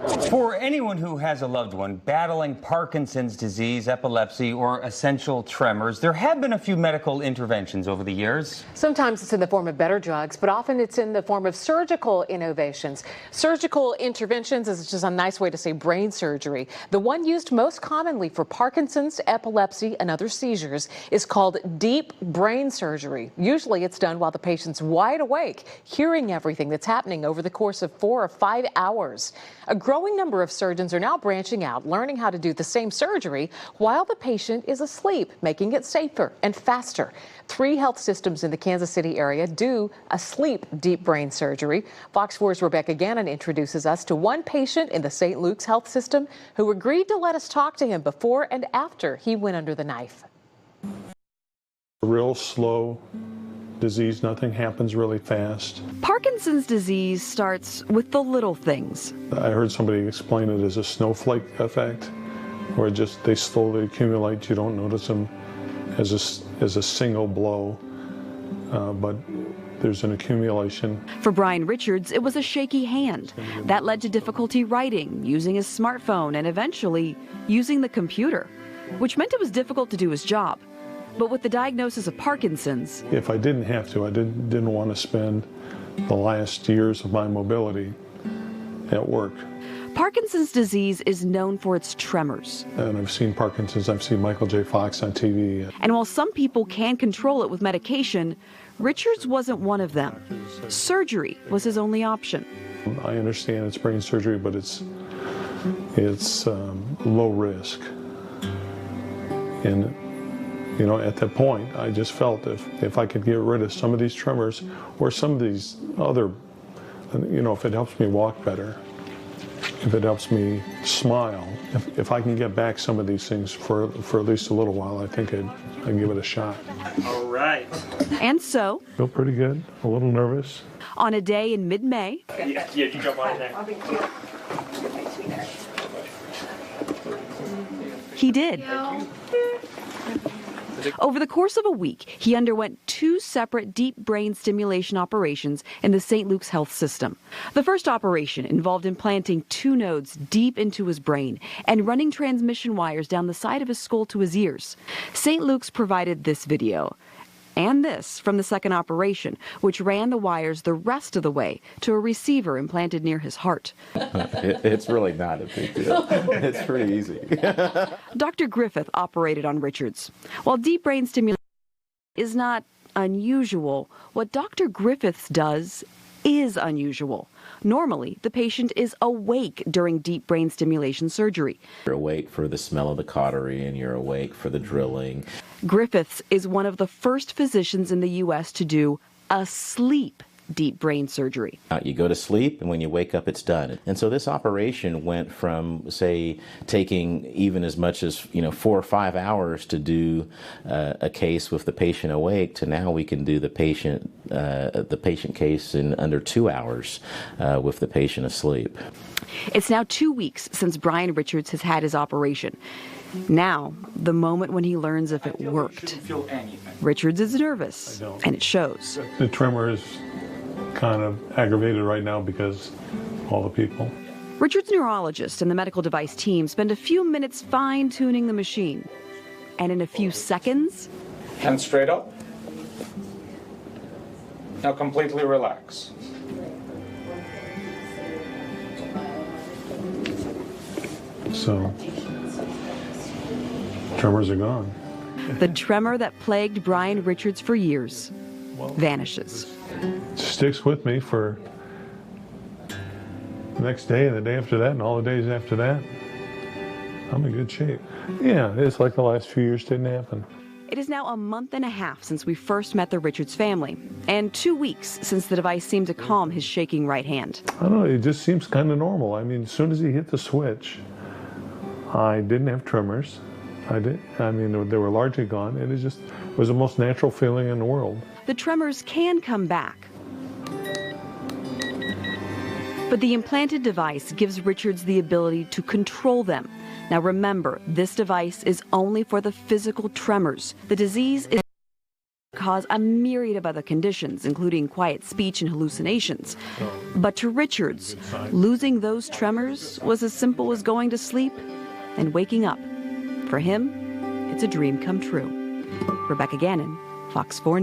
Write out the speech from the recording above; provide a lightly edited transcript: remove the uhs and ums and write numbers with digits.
For anyone who has a loved one battling Parkinson's disease, epilepsy, or essential tremors, there have been a few medical interventions over the years. Sometimes it's in the form of better drugs, but often it's in the form of surgical innovations. Surgical interventions is just a nice way to say brain surgery. The one used most commonly for Parkinson's, epilepsy, and other seizures is called deep brain surgery. Usually it's done while the patient's wide awake, hearing everything that's happening over the course of 4 or 5 hours. A growing number of surgeons are now branching out, learning how to do the same surgery while the patient is asleep, making it safer and faster. 3 health systems in the Kansas City area do asleep deep brain surgery. FOX4's Rebecca Gannon introduces us to one patient in the St. Luke's health system who agreed to let us talk to him before and after he went under the knife. Real slow disease, nothing happens really fast. Parkinson's disease starts with the little things. I heard somebody explain it as a snowflake effect, where they slowly accumulate. You don't notice them as a single blow, but there's an accumulation. For Brian Richards, it was a shaky hand. That led to difficulty writing, using his smartphone, and eventually using the computer, which meant it was difficult to do his job. But with the diagnosis of Parkinson's, if I didn't have to, I didn't want to spend the last years of my mobility at work. Parkinson's disease is known for its tremors. And I've seen Parkinson's, I've seen Michael J. Fox on TV. And while some people can control it with medication, Richards wasn't one of them. Surgery was his only option. I understand it's brain surgery, but it's low risk. And you know, at that point, I just felt if I could get rid of some of these tremors or some of these other, you know, if it helps me walk better, if it helps me smile, if I can get back some of these things for at least a little while, I think I'd give it a shot. All right. And so, feel pretty good, a little nervous. On a day in mid-May, Yeah, you jump on in there. he did. Over the course of a week, he underwent 2 separate deep brain stimulation operations in the St. Luke's health system. The first operation involved implanting 2 nodes deep into his brain and running transmission wires down the side of his skull to his ears. St. Luke's provided this video and this from the second operation, which ran the wires the rest of the way to a receiver implanted near his heart. It's really not a big deal. It's pretty easy. Dr. Griffith operated on Richards. While deep brain stimulation is not unusual, what Dr. Griffiths does is unusual. Normally, the patient is awake during deep brain stimulation surgery. You're awake for the smell of the cautery and you're awake for the drilling. Griffiths is one of the first physicians in the U.S. to do asleep deep brain surgery. You go to sleep, and when you wake up, it's done. And so this operation went from, say, taking even as much as 4 or 5 hours to do a case with the patient awake, to now we can do the patient case in under 2 hours with the patient asleep. It's now 2 weeks since Brian Richards has had his operation. Now, the moment when he learns if it worked. Richards is nervous, and it shows. The tremor is kind of aggravated right now because all the people. Richard's neurologist and the medical device team spend a few minutes fine-tuning the machine. And in a few seconds... Hands straight up. Now completely relax. So, tremors are gone. The tremor that plagued Brian Richards for years vanishes. Sticks with me for the next day and the day after that and all the days after that. I'm in good shape. Yeah, it's like the last few years didn't happen. It is now a month and a half since we first met the Richards family, and 2 weeks since the device seemed to calm his shaking right hand. I don't know, it just seems kind of normal. I mean, as soon as he hit the switch, I didn't have tremors. I mean, they were largely gone. It was the most natural feeling in the world. The tremors can come back. But the implanted device gives Richards the ability to control them. Now remember, this device is only for the physical tremors. The disease is cause a myriad of other conditions, including quiet speech and hallucinations. But to Richards, losing those tremors was as simple as going to sleep and waking up. For him, it's a dream come true. Rebecca Gannon, Fox 4 News.